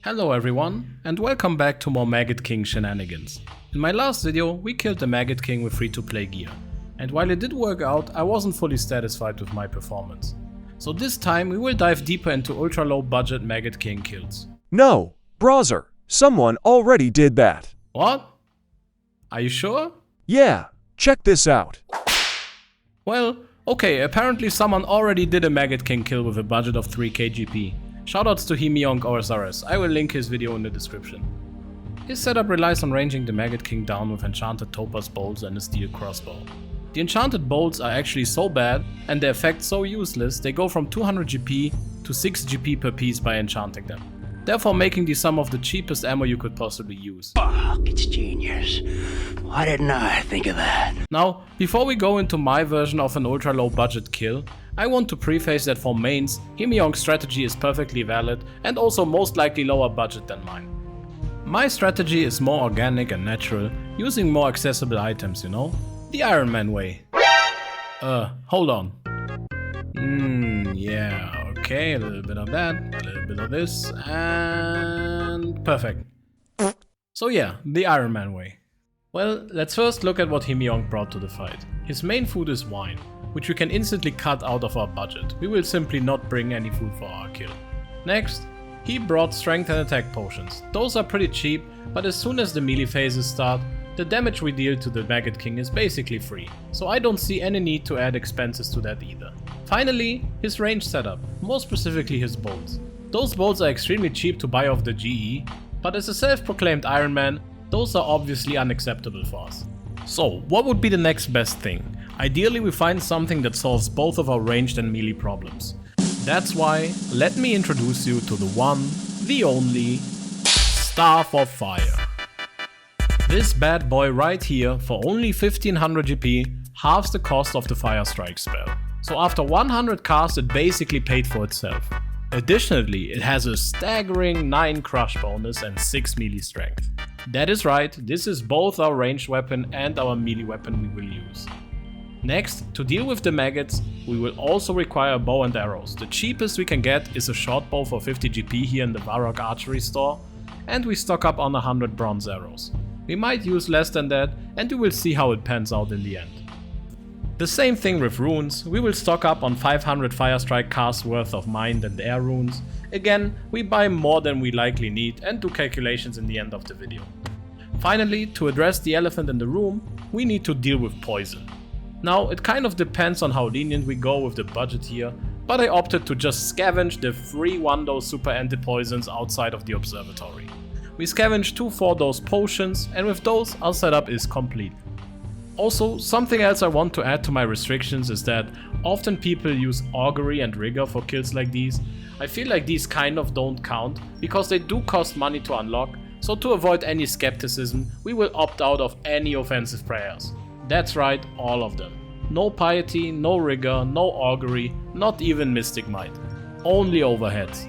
Hello everyone, and welcome back to more Maggot King shenanigans. In my last video, we killed the Maggot King with free-to-play gear, and while it did work out, I wasn't fully satisfied with my performance. So this time we will dive deeper into ultra-low budget Maggot King kills. No, browser, someone already did that. What? Are you sure? Yeah, check this out. Well, okay, apparently someone already did a Maggot King kill with a budget of 3k GP. Shoutouts to HemeOnc OSRS, I will link his video in the description. His setup relies on ranging the Maggot King down with enchanted topaz bolts and a steel crossbow. The enchanted bolts are actually so bad and the effect so useless they go from 200 GP to 6 GP per piece by enchanting them, therefore making these some of the cheapest ammo you could possibly use. Fuck, it's genius. Why didn't I think of that? Now, before we go into my version of an ultra low budget kill, I want to preface that for mains, HemeOnc's strategy is perfectly valid and also most likely lower budget than mine. My strategy is more organic and natural, using more accessible items, you know? The Iron Man way. Hold on. Yeah, okay, a little bit of that, a little bit of this, and perfect. So yeah, the Iron Man way. Well, let's first look at what HemeOnc brought to the fight. His main food is wine, which we can instantly cut out of our budget. We will simply not bring any food for our kill. Next, he brought strength and attack potions. Those are pretty cheap, but as soon as the melee phases start, the damage we deal to the Maggot King is basically free, so I don't see any need to add expenses to that either. Finally, his range setup, more specifically his bolts. Those bolts are extremely cheap to buy off the GE, but as a self-proclaimed Iron Man, those are obviously unacceptable for us. So, what would be the next best thing? Ideally, we find something that solves both of our ranged and melee problems. That's why, let me introduce you to the one, the only, Staff of Fire. This bad boy right here, for only 1500 GP, halves the cost of the Fire Strike spell. So after 100 casts, it basically paid for itself. Additionally, it has a staggering 9 crush bonus and 6 melee strength. That is right, this is both our ranged weapon and our melee weapon we will use. Next, to deal with the maggots, we will also require bow and arrows. The cheapest we can get is a short bow for 50 GP here in the Varrock archery store, and we stock up on 100 bronze arrows. We might use less than that, and we will see how it pans out in the end. The same thing with runes, we will stock up on 500 Fire Strike casts worth of mind and air runes. Again, we buy more than we likely need and do calculations in the end of the video. Finally, to address the elephant in the room, we need to deal with poison. Now, it kind of depends on how lenient we go with the budget here, but I opted to just scavenge the free 1-dose super anti-poisons outside of the observatory. We scavenged 2 4-dose potions, and with those, our setup is complete. Also, something else I want to add to my restrictions is that often people use augury and rigor for kills like these. I feel like these kind of don't count, because they do cost money to unlock, so to avoid any skepticism, we will opt out of any offensive prayers. That's right, all of them. No piety, no rigor, no augury, not even mystic might. Only overheads.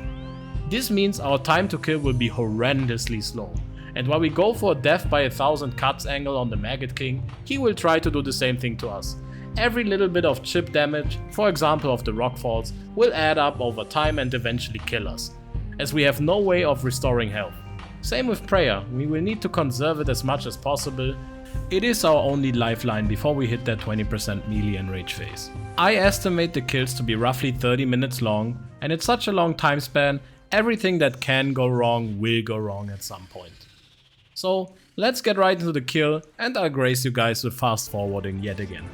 This means our time to kill will be horrendously slow. And while we go for a death by 1000 cuts angle on the Maggot King, he will try to do the same thing to us. Every little bit of chip damage, for example of the rock falls, will add up over time and eventually kill us, as we have no way of restoring health. Same with prayer, we will need to conserve it as much as possible. It is our only lifeline before we hit that 20% melee and rage phase. I estimate the kills to be roughly 30 minutes long, and it's such a long time span, everything that can go wrong will go wrong at some point. So, let's get right into the kill, and I'll grace you guys with fast forwarding yet again.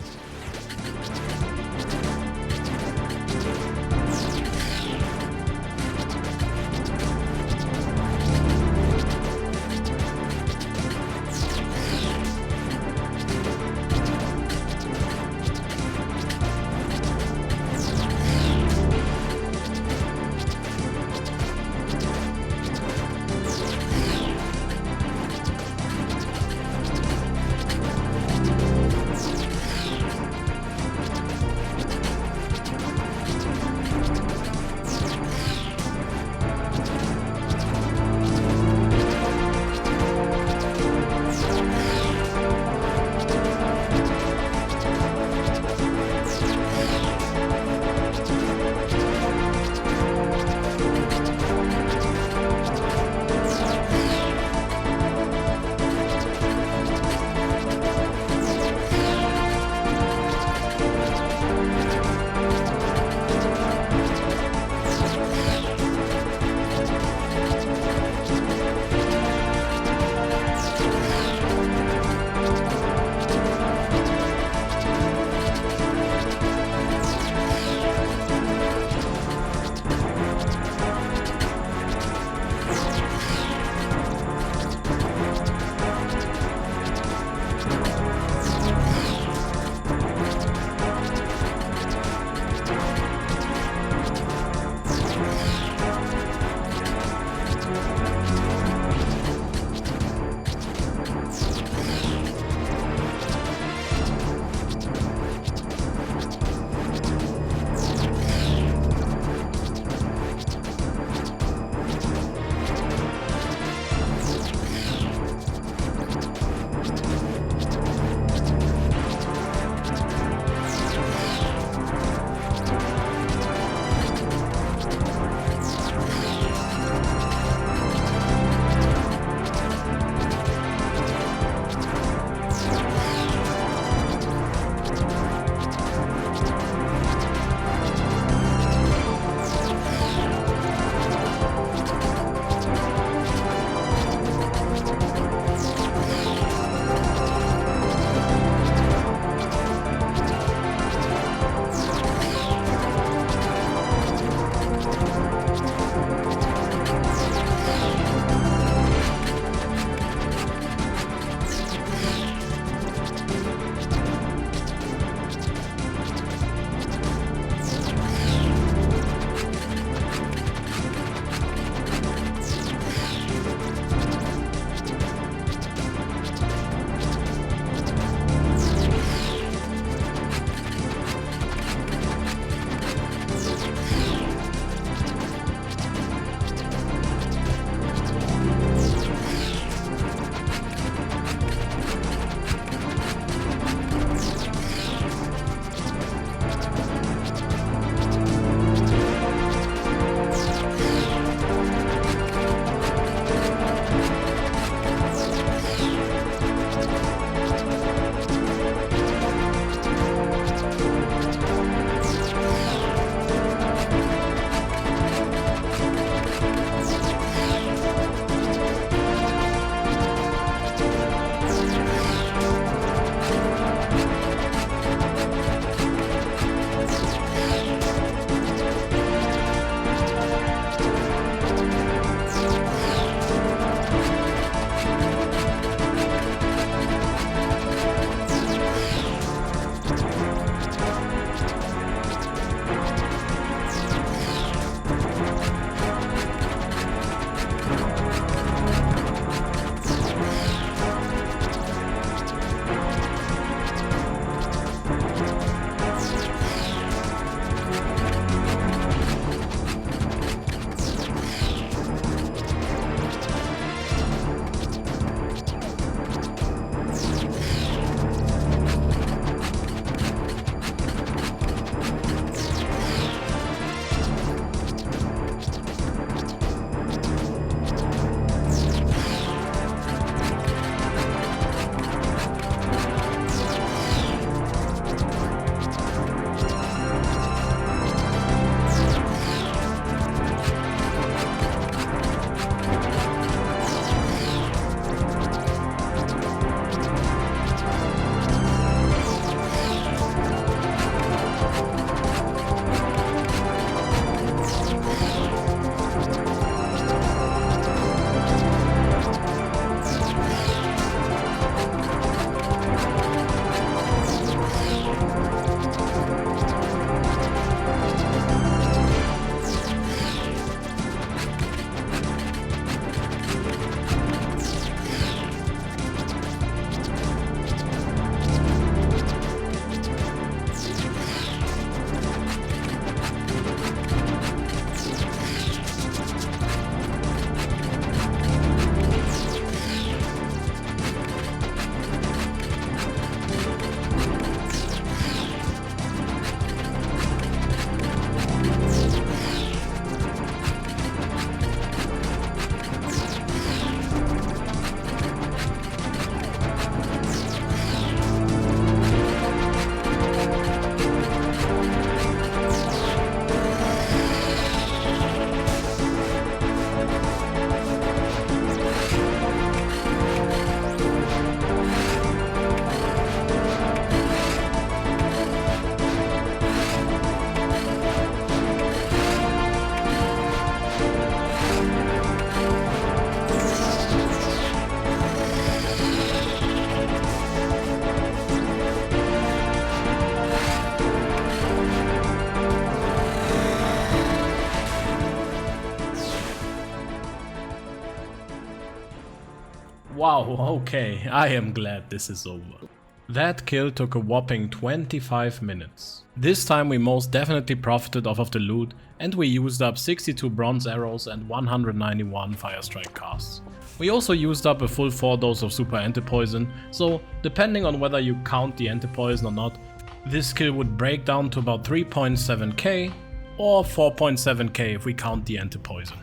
Wow, okay, I am glad this is over. That kill took a whopping 25 minutes. This time we most definitely profited off of the loot, and we used up 62 bronze arrows and 191 fire strike casts. We also used up a full 4 dose of super anti-poison, so depending on whether you count the anti-poison or not, this kill would break down to about 3.7k or 4.7k if we count the anti-poison.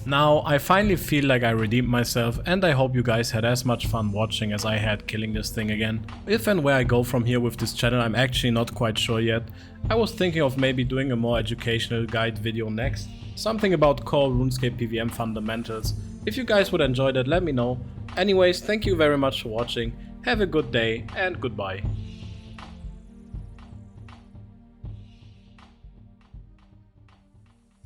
Now, I finally feel like I redeemed myself, and I hope you guys had as much fun watching as I had killing this thing again. If and where I go from here with this channel, I'm actually not quite sure yet. I was thinking of maybe doing a more educational guide video next, something about core RuneScape PVM fundamentals. If you guys would enjoy that, let me know. Anyways, thank you very much for watching, have a good day and goodbye.